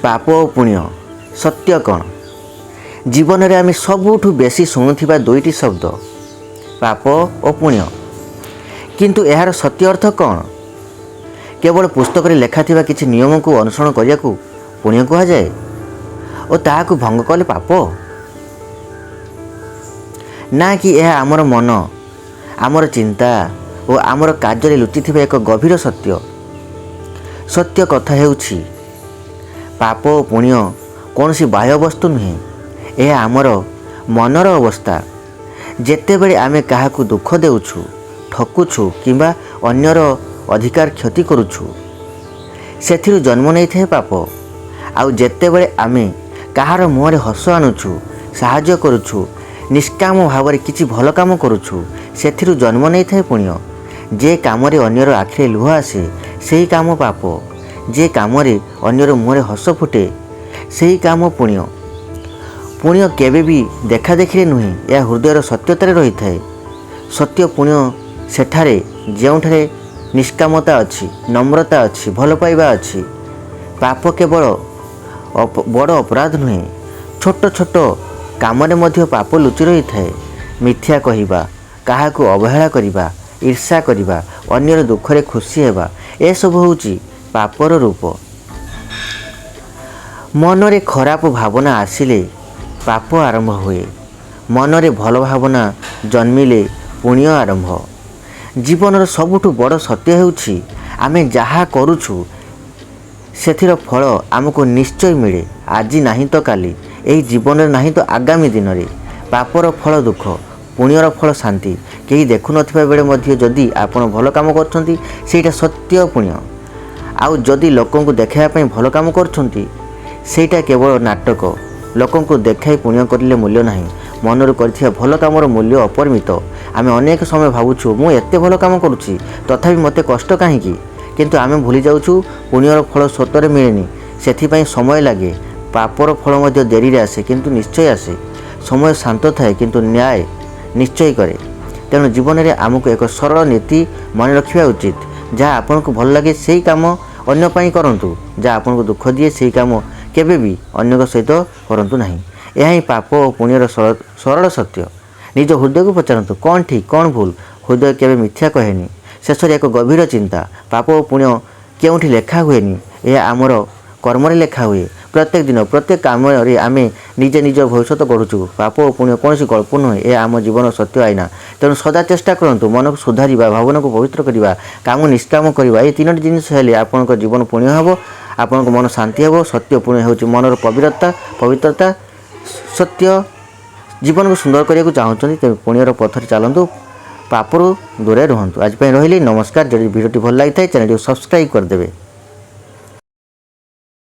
ପାପ ଓ ପୁଣ୍ୟ ସତ୍ୟ କ'ଣ? ଜୀବନରେ ଆମେ ସବୁଠୁ ବେଶୀ ଶୁଣୁଥିବା ଦୁଇଟି ଶବ୍ଦ ପାପ ଓ ପୁଣ୍ୟ। କିନ୍ତୁ ଏହାର ସତ୍ୟ ଅର୍ଥ କ'ଣ? କେବଳ ପୁସ୍ତକରେ ଲେଖାଥିବା କିଛି ନିୟମକୁ ଅନୁସରଣ କରିବାକୁ ପୁଣ୍ୟ କୁହାଯାଏ ଓ ତାହାକୁ ଭଙ୍ଗ କଲେ ପାପ? ନା କି ଏହା ଆମର ମନ, ଆମର ଚିନ୍ତା ଓ ଆମର କାର୍ଯ୍ୟରେ ଲୁଚିଥିବା ଏକ ଗଭୀର ସତ୍ୟ? ସତ୍ୟ କଥା ହେଉଛି ପାପ ଓ ପୁଣ୍ୟ କୌଣସି ବାହ୍ୟ ବସ୍ତୁ ନୁହେଁ, ଏହା ଆମର ମନର ଅବସ୍ଥା। ଯେତେବେଳେ ଆମେ କାହାକୁ ଦୁଃଖ ଦେଉଛୁ, ଠକୁଛୁ କିମ୍ବା ଅନ୍ୟର ଅଧିକାର କ୍ଷତି କରୁଛୁ, ସେଥିରୁ ଜନ୍ମ ନେଇଥାଏ ପାପ। ଆଉ ଯେତେବେଳେ ଆମେ କାହାର ମୁହଁରେ ହସ ଆଣୁଛୁ, ସାହାଯ୍ୟ କରୁଛୁ, ନିଷ୍କାମ ଭାବରେ କିଛି ଭଲ କାମ କରୁଛୁ, ସେଥିରୁ ଜନ୍ମ ନେଇଥାଏ ପୁଣ୍ୟ। ଯେ କାମରେ ଅନ୍ୟର ଆଖିରେ ଲୁହ ଆସେ ସେହି କାମ ପାପ। ଯେ କାମରେ ଅନ୍ୟର ମୁହଁରେ ହସ ଫୁଟେ ସେହି କାମ ପୁଣ୍ୟ। ପୁଣ୍ୟ କେବେ ବି ଦେଖାଦେଖିରେ ନୁହେଁ, ଏହା ହୃଦୟର ସତ୍ୟତାରେ ରହିଥାଏ। ସତ୍ୟ ପୁଣ୍ୟ ସେଠାରେ ଯେଉଁଠାରେ ନିଷ୍କାମତା ଅଛି, ନମ୍ରତା ଅଛି, ଭଲ ପାଇବା ଅଛି। ପାପ କେବଳ ବଡ଼ ଅପରାଧ ନୁହେଁ, ଛୋଟ ଛୋଟ କାମରେ ମଧ୍ୟ ପାପ ଲୁଚି ରହିଥାଏ। ମିଥ୍ୟା କହିବା, କାହାକୁ ଅବହେଳା କରିବା, ଈର୍ଷା କରିବା, ଅନ୍ୟର ଦୁଃଖରେ ଖୁସି ହେବା, ଏସବୁ ହେଉଛି ପାପର ରୂପ। ମନରେ ଖରାପ ଭାବନା ଆସିଲେ ପାପ ଆରମ୍ଭ ହୁଏ। ମନରେ ଭଲ ଭାବନା ଜନ୍ମିଲେ ପୁଣ୍ୟ ଆରମ୍ଭ। ଜୀବନର ସବୁଠୁ ବଡ଼ ସତ୍ୟ ହେଉଛି ଆମେ ଯାହା କରୁଛୁ ସେଥିର ଫଳ ଆମକୁ ନିଶ୍ଚୟ ମିଳେ। ଆଜି ନାହିଁ ତ କାଲି, ଏହି ଜୀବନରେ ନାହିଁ ତ ଆଗାମୀ ଦିନରେ। ପାପର ଫଳ ଦୁଃଖ, ପୁଣ୍ୟର ଫଳ ଶାନ୍ତି। କେହି ଦେଖୁନଥିବା ବେଳେ ମଧ୍ୟ ଯଦି ଆପଣ ଭଲ କାମ କରୁଛନ୍ତି ସେଇଟା ସତ୍ୟ ପୁଣ୍ୟ। ଆଉ ଯଦି ଲୋକଙ୍କୁ ଦେଖାଇବା ପାଇଁ ଭଲ କାମ କରୁଛନ୍ତି ସେଇଟା କେବଳ ନାଟକ। ଲୋକଙ୍କୁ ଦେଖାଇ ପୁଣ୍ୟ କରିଲେ ମୂଲ୍ୟ ନାହିଁ, ମନରୁ କରିଥିବା ଭଲ କାମର ମୂଲ୍ୟ ଅପରିମିତ। ଆମେ ଅନେକ ସମୟ ଭାବୁଛୁ ମୁଁ ଏତେ ଭଲ କାମ କରୁଛି ତଥାପି ମୋତେ କଷ୍ଟ କାହିଁକି? କିନ୍ତୁ ଆମେ ଭୁଲି ଯାଉଛୁ ପୁଣ୍ୟର ଫଳ ସତରେ ମିଳେନି, ସେଥିପାଇଁ ସମୟ ଲାଗେ। ପାପର ଫଳ ମଧ୍ୟ ଡେରିରେ ଆସେ କିନ୍ତୁ ନିଶ୍ଚୟ ଆସେ। ସମୟ ଶାନ୍ତ ଥାଏ କିନ୍ତୁ ନ୍ୟାୟ ନିଶ୍ଚୟ କରେ। ତେଣୁ ଜୀବନରେ ଆମକୁ ଏକ ସରଳ ନୀତି ମନେ ରଖିବା ଉଚିତ। ଯାହା ଆପଣଙ୍କୁ ଭଲ ଲାଗେ ସେହି କାମ ଅନ୍ୟ ପାଇଁ କରନ୍ତୁ। ଯାହା ଆପଣଙ୍କୁ ଦୁଃଖ ଦିଏ ସେହି କାମ କେବେ ବି ଅନ୍ୟଙ୍କ ସହିତ କରନ୍ତୁ ନାହିଁ। ଏହା ହିଁ ପାପ ଓ ପୁଣ୍ୟର ସରଳ ସତ୍ୟ। ନିଜ ହୃଦୟକୁ ପଚାରନ୍ତୁ କ'ଣ ଠିକ୍ କ'ଣ ଭୁଲ। ହୃଦୟ କେବେ ମିଥ୍ୟା କହେନି। ଶେଷରେ ଏକ ଗଭୀର ଚିନ୍ତା, ପାପ ଓ ପୁଣ୍ୟ କେଉଁଠି ଲେଖା ହୁଏନି, ଏହା ଆମର କର୍ମରେ ଲେଖା ହୁଏ। ପ୍ରତ୍ୟେକ ଦିନ ପ୍ରତ୍ୟେକ କାମରେ ଆମେ ନିଜେ ନିଜ ଭବିଷ୍ୟତ ଗଢ଼ୁଛୁ। ପାପ ଓ ପୁଣ୍ୟ କୌଣସି ଗଳ୍ପ ନୁହେଁ, ଏହା ଆମ ଜୀବନର ସତ୍ୟ ଆଇନା। ତେଣୁ ସଦା ଚେଷ୍ଟା କରନ୍ତୁ ମନକୁ ସୁଧାରିବା, ଭାବନାକୁ ପବିତ୍ର କରିବା, କାମ ନିଷ୍କାମ କରିବା। ଏହି ତିନୋଟି ଜିନିଷ ହେଲେ ଆପଣଙ୍କ ଜୀବନ ପୁଣ୍ୟ ହେବ, ଆପଣଙ୍କ ମନ ଶାନ୍ତି ହେବ। ସତ୍ୟ ପୁଣ୍ୟ ହେଉଛି ମନର ପବିତ୍ରତା। ସତ୍ୟ ଜୀବନକୁ ସୁନ୍ଦର କରିବାକୁ ଚାହୁଁଛନ୍ତି ତେବେ ପୁଣ୍ୟର ପଥରେ ଚାଲନ୍ତୁ, ପାପରୁ ଦୂରରେ ରୁହନ୍ତୁ। ଆଜି ପାଇଁ ରହିଲି, ନମସ୍କାର। ଯଦି ଭିଡ଼ିଓଟି ଭଲ ଲାଗିଥାଏ ଚ୍ୟାନେଲଟିକୁ ସବସ୍କ୍ରାଇବ୍ କରିଦେବେ।